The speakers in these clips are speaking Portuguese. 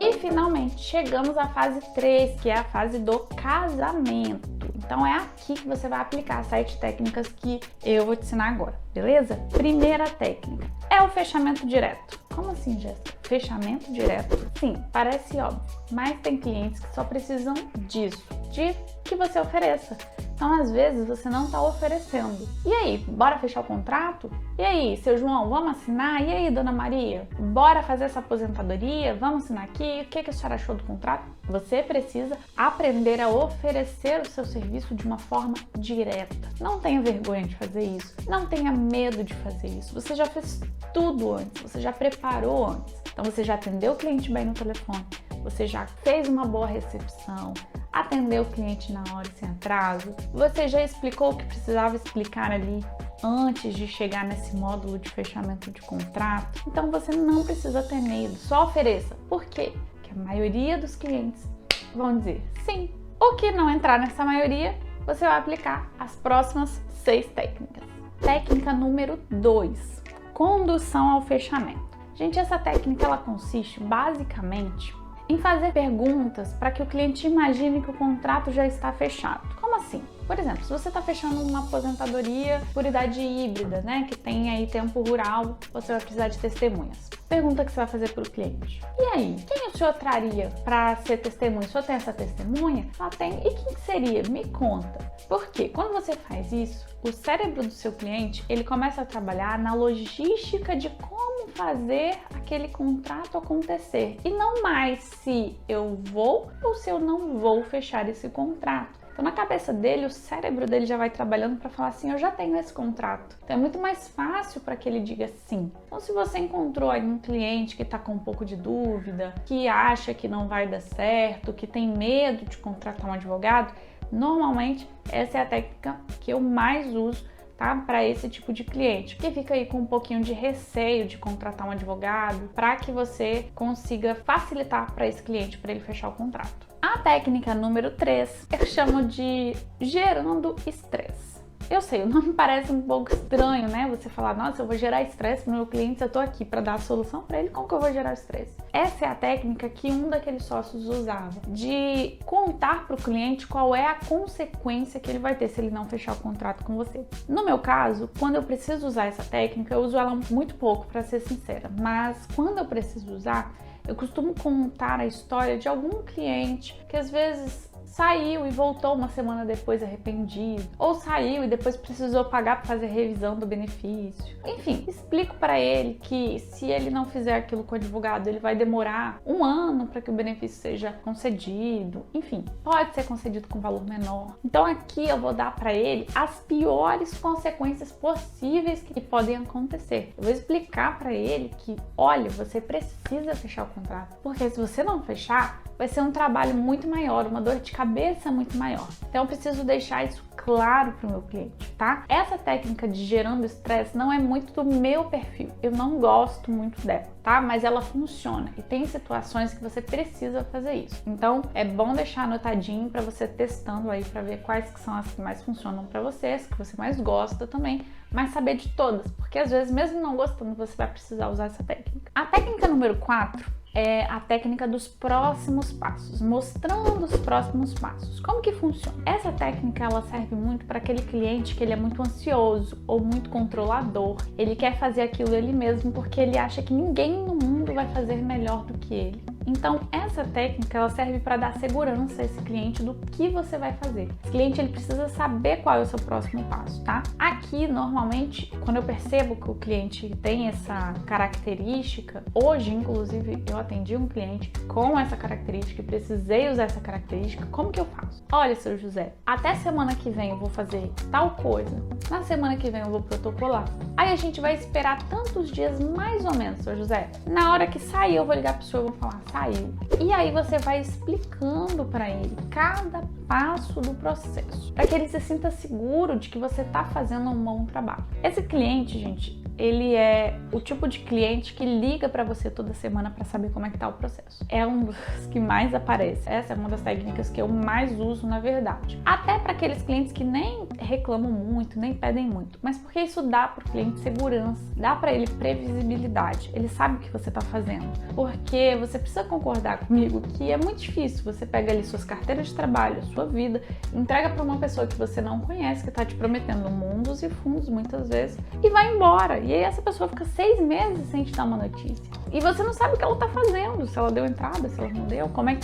E finalmente chegamos à fase 3, que é a fase do casamento. Então é aqui que você vai aplicar as 7 técnicas que eu vou te ensinar agora, beleza? Primeira técnica é o fechamento direto. Como assim, Jéssica? Fechamento direto? Sim, parece óbvio, mas tem clientes que só precisam disso, de que você ofereça. Então, às vezes, você não está oferecendo. E aí, bora fechar o contrato? E aí, seu João, vamos assinar? E aí, dona Maria, bora fazer essa aposentadoria? Vamos assinar aqui? O que a senhora achou do contrato? Você precisa aprender a oferecer o seu serviço de uma forma direta. Não tenha vergonha de fazer isso. Não tenha medo de fazer isso. Você já fez tudo antes. Você já preparou antes. Então, você já atendeu o cliente bem no telefone. Você já fez uma boa recepção. Atendeu o cliente na hora sem atraso, você já explicou o que precisava explicar ali antes de chegar nesse módulo de fechamento de contrato. Então você não precisa ter medo, só ofereça. Por quê? Porque a maioria dos clientes vão dizer sim. O que não entrar nessa maioria, você vai aplicar as próximas 6 técnicas. Técnica número 2, condução ao fechamento. Gente, essa técnica ela consiste basicamente em fazer perguntas para que o cliente imagine que o contrato já está fechado. Como assim? Por exemplo, se você está fechando uma aposentadoria por idade híbrida, né, que tem aí tempo rural, você vai precisar de testemunhas. Pergunta que você vai fazer para o cliente. E aí, quem o senhor traria para ser testemunha? O senhor tem essa testemunha? Ah, tem. E quem seria? Me conta. Porque quando você faz isso, o cérebro do seu cliente, ele começa a trabalhar na logística de como fazer aquele contrato acontecer. E não mais se eu vou ou se eu não vou fechar esse contrato. Então, na cabeça dele, o cérebro dele já vai trabalhando para falar assim, eu já tenho esse contrato. Então, é muito mais fácil para que ele diga sim. Então, se você encontrou aí um cliente que está com um pouco de dúvida, que acha que não vai dar certo, que tem medo de contratar um advogado, normalmente essa é a técnica que eu mais uso, tá? Para esse tipo de cliente, que fica aí com um pouquinho de receio de contratar um advogado, para que você consiga facilitar para esse cliente, para ele fechar o contrato. A técnica número 3 eu chamo de gerando estresse. Eu sei, o nome parece um pouco estranho, né? Você falar, nossa, eu vou gerar estresse pro meu cliente, eu tô aqui para dar a solução para ele, como que eu vou gerar estresse? Essa é a técnica que um daqueles sócios usava, de contar pro cliente qual é a consequência que ele vai ter se ele não fechar o contrato com você. No meu caso, quando eu preciso usar essa técnica, eu uso ela muito pouco, para ser sincera, mas quando eu preciso usar, eu costumo contar a história de algum cliente que às vezes saiu e voltou uma semana depois arrependido, ou saiu e depois precisou pagar para fazer revisão do benefício. Enfim, explico para ele que se ele não fizer aquilo com o advogado, ele vai demorar 1 ano para que o benefício seja concedido. Enfim, pode ser concedido com valor menor. Então aqui eu vou dar para ele as piores consequências possíveis que podem acontecer. Eu vou explicar para ele que, olha, você precisa fechar o contrato, porque se você não fechar, vai ser um trabalho muito maior, uma dor de cabeça muito maior. Então eu preciso deixar isso claro para o meu cliente, tá? Essa técnica de gerando estresse não é muito do meu perfil, eu não gosto muito dela, tá? Mas ela funciona e tem situações que você precisa fazer isso. Então é bom deixar anotadinho para você testando aí para ver quais que são as que mais funcionam para você, as que você mais gosta também, mas saber de todas, porque às vezes mesmo não gostando você vai precisar usar essa técnica. A técnica número 4 é a técnica dos próximos passos, mostrando os próximos passos. Como que funciona? Essa técnica ela serve muito para aquele cliente que ele é muito ansioso ou muito controlador. Ele quer fazer aquilo ele mesmo porque ele acha que ninguém no mundo vai fazer melhor do que ele. Então, essa técnica ela serve para dar segurança a esse cliente do que você vai fazer. Esse cliente ele precisa saber qual é o seu próximo passo, tá? Aqui, normalmente, quando eu percebo que o cliente tem essa característica, hoje, inclusive, eu atendi um cliente com essa característica e precisei usar essa característica, como que eu faço? Olha, seu José, até semana que vem eu vou fazer tal coisa, na semana que vem eu vou protocolar. Aí a gente vai esperar tantos dias mais ou menos, seu José. Na hora que sair, eu vou ligar pro senhor e vou falar, saiu. E aí você vai explicando para ele cada passo do processo, para que ele se sinta seguro de que você tá fazendo um bom trabalho. Esse cliente, gente, ele é o tipo de cliente que liga para você toda semana para saber como é que tá o processo. É um dos que mais aparece. Essa é uma das técnicas que eu mais uso, na verdade. Até para aqueles clientes que nem reclamam muito, nem pedem muito, mas porque isso dá para o cliente segurança, dá para ele previsibilidade. Ele sabe o que você tá fazendo. Porque você precisa concordar comigo que é muito difícil. Você pega ali suas carteiras de trabalho, a sua vida, entrega para uma pessoa que você não conhece, que tá te prometendo mundos e fundos muitas vezes, e vai embora. E aí essa pessoa fica 6 meses sem te dar uma notícia. E você não sabe o que ela tá fazendo, se ela deu entrada, se ela não deu, como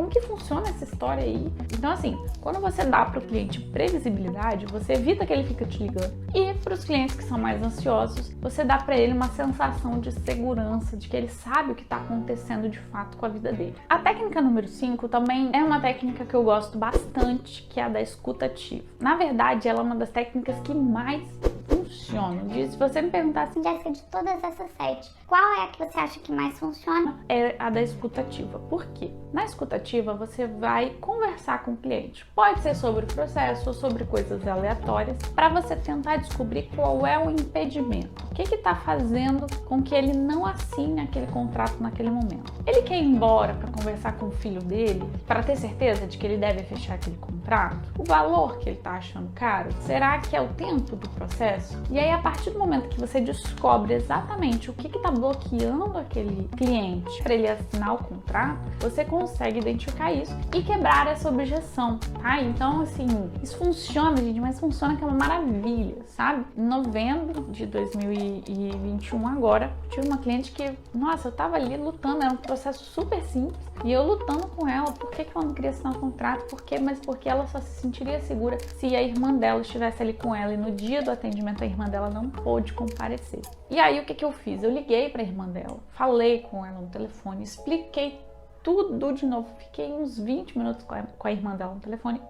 que funciona essa história aí. Então assim, quando você dá pro cliente previsibilidade, você evita que ele fica te ligando. E para os clientes que são mais ansiosos, você dá para ele uma sensação de segurança, de que ele sabe o que tá acontecendo de fato com a vida dele. A técnica número 5 também é uma técnica que eu gosto bastante, que é a da escuta ativa. Na verdade, ela é uma das técnicas que mais funcionam. Se você me perguntasse, Jéssica, de todas essas 7, qual é a que você acha que mais funciona? É a da escuta ativa. Por quê? Na escuta ativa, você vai conversar com o cliente. Pode ser sobre o processo ou sobre coisas aleatórias, para você tentar descobrir qual é o impedimento. O que está fazendo com que ele não assine aquele contrato naquele momento? Ele quer ir embora para conversar com o filho dele, para ter certeza de que ele deve fechar aquele contrato? O valor que ele está achando caro? Será que é o tempo do processo? E aí, a partir do momento que você descobre exatamente o que está bloqueando aquele cliente para ele assinar o contrato, você consegue identificar isso e quebrar essa objeção, tá? Então, assim, isso funciona, gente, mas funciona que é uma maravilha, sabe? Em novembro de 2021, agora, tive uma cliente que, nossa, eu tava ali lutando, era um processo super simples, e eu lutando com ela, por que ela não queria assinar o contrato? Por quê? Mas porque ela só se sentiria segura se a irmã dela estivesse ali com ela, e no dia do atendimento a irmã dela não pôde comparecer. E aí, o que eu fiz? Eu liguei pra irmã dela, falei com ela no telefone, expliquei tudo de novo. Fiquei uns 20 minutos com a irmã dela no telefone,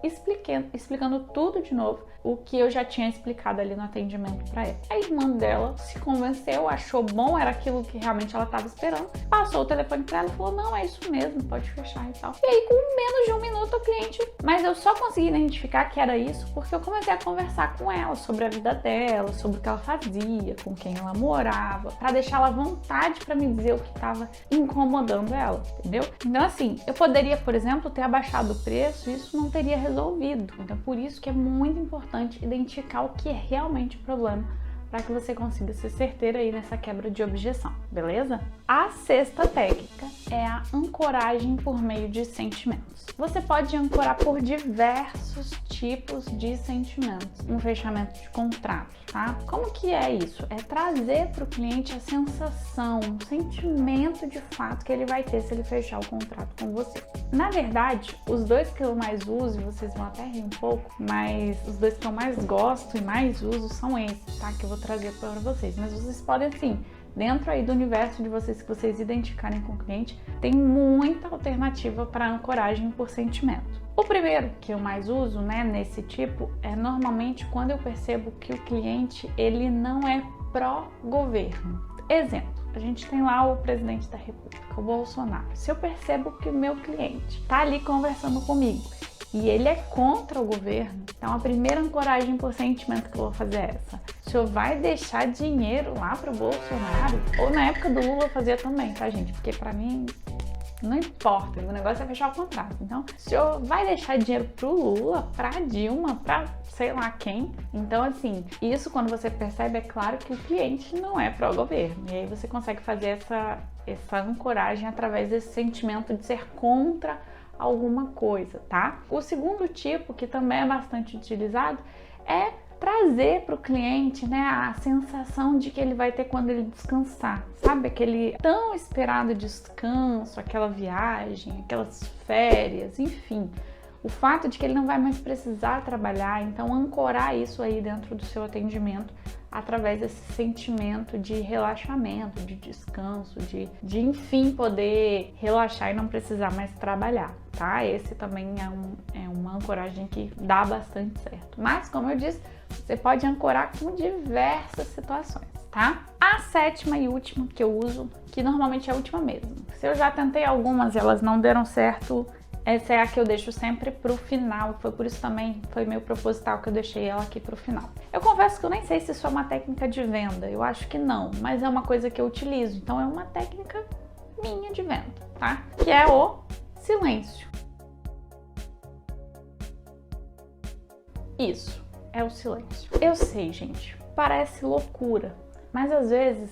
explicando tudo de novo, o que eu já tinha explicado ali no atendimento para ela. A irmã dela se convenceu, achou bom, era aquilo que realmente ela estava esperando, passou o telefone para ela e falou, não, é isso mesmo, pode fechar e tal. E aí, com menos de 1 minuto, o cliente... Mas eu só consegui identificar que era isso porque eu comecei a conversar com ela sobre a vida dela, sobre o que ela fazia, com quem ela morava, para deixar ela à vontade para me dizer o que estava incomodando ela, entendeu? Então, assim, eu poderia, por exemplo, ter abaixado o preço e isso não teria resolvido. Então, por isso que é muito importante identificar o que é realmente o problema, para que você consiga ser certeira aí nessa quebra de objeção, beleza? A 6ª técnica é a ancoragem por meio de sentimentos. Você pode ancorar por diversos tipos de sentimentos no fechamento de contrato, tá? Como que é isso? É trazer para o cliente a sensação, o sentimento de fato que ele vai ter se ele fechar o contrato com você. Na verdade, os 2 que eu mais uso, e vocês vão até rir um pouco, mas os 2 que eu mais gosto e mais uso são esses, tá? Que eu vou trazer para vocês. Mas vocês podem, assim, dentro aí do universo de vocês que vocês identificarem com o cliente, tem muita alternativa para ancoragem por sentimento. O primeiro que eu mais uso, né, nesse tipo, é normalmente quando eu percebo que o cliente, ele não é pró-governo. Exemplo, a gente tem lá o presidente da República, o Bolsonaro. Se eu percebo que o meu cliente tá ali conversando comigo e ele é contra o governo, então a primeira ancoragem por sentimento que eu vou fazer é essa. O senhor vai deixar dinheiro lá pro Bolsonaro? Ou na época do Lula eu fazia também, tá, gente? Porque pra mim não importa, o negócio é fechar o contrato. Então, o senhor vai deixar dinheiro pro Lula, pra Dilma, pra sei lá quem? Então, assim, isso quando você percebe, é claro que o cliente não é pró-governo. E aí você consegue fazer essa ancoragem através desse sentimento de ser contra alguma coisa, tá? O segundo tipo, que também é bastante utilizado, é trazer para o cliente, né, a sensação de que ele vai ter quando ele descansar, sabe? Aquele tão esperado descanso, aquela viagem, aquelas férias, enfim. O fato de que ele não vai mais precisar trabalhar, então ancorar isso aí dentro do seu atendimento através desse sentimento de relaxamento, de descanso, de enfim poder relaxar e não precisar mais trabalhar, tá? Esse também é uma ancoragem que dá bastante certo. Mas, como eu disse, você pode ancorar com diversas situações, tá? A 7ª e última que eu uso, que normalmente é a última mesmo. Se eu já tentei algumas e elas não deram certo, Essa é a que eu deixo sempre pro final, foi por isso também, foi meio proposital que eu deixei ela aqui pro final. Eu confesso que eu nem sei se isso é uma técnica de venda, eu acho que não, mas é uma coisa que eu utilizo, então é uma técnica minha de venda, tá? Que é o silêncio. Isso, é o silêncio. Eu sei, gente, parece loucura, mas às vezes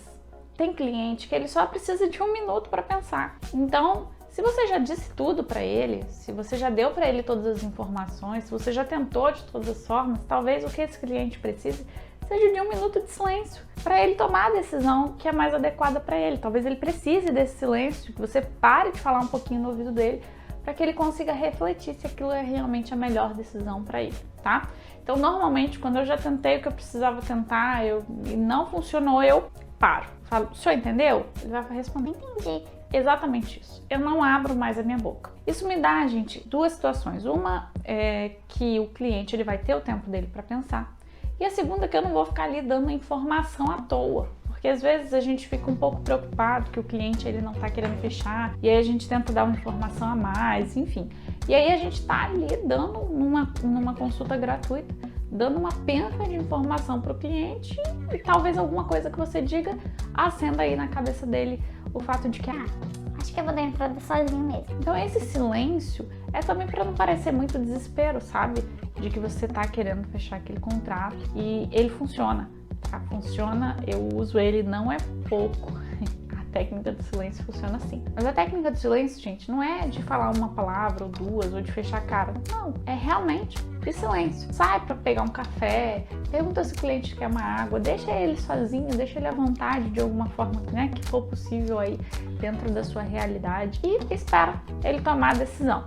tem cliente que ele só precisa de 1 minuto para pensar. Então, se você já disse tudo para ele, se você já deu para ele todas as informações, se você já tentou de todas as formas, talvez o que esse cliente precise seja de 1 minuto de silêncio para ele tomar a decisão que é mais adequada para ele. Talvez ele precise desse silêncio, que você pare de falar um pouquinho no ouvido dele, para que ele consiga refletir se aquilo é realmente a melhor decisão para ele, tá? Então, normalmente, quando eu já tentei o que eu precisava tentar e não funcionou, eu paro. Falo, o senhor entendeu? Ele vai responder, entendi. Exatamente isso. Eu não abro mais a minha boca. Isso me dá, gente, 2 situações. Uma é que o cliente ele vai ter o tempo dele para pensar. E a segunda é que eu não vou ficar ali dando informação à toa. Porque às vezes a gente fica um pouco preocupado que o cliente ele não tá querendo fechar. E aí a gente tenta dar uma informação a mais, enfim. E aí a gente tá ali dando numa consulta gratuita, dando uma penca de informação para o cliente e talvez alguma coisa que você diga acenda aí na cabeça dele o fato de que, acho que eu vou dar entrada sozinho mesmo. Então esse silêncio é também para não parecer muito desespero, sabe? De que você tá querendo fechar aquele contrato e ele funciona, tá? Funciona, eu uso ele, não é pouco. A técnica do silêncio funciona assim. Mas a técnica do silêncio, gente, não é de falar uma palavra ou 2 ou de fechar a cara. Não, é realmente de silêncio. Sai para pegar um café, pergunta se o cliente quer uma água, deixa ele sozinho, deixa ele à vontade de alguma forma, né, que for possível aí dentro da sua realidade e espera ele tomar a decisão.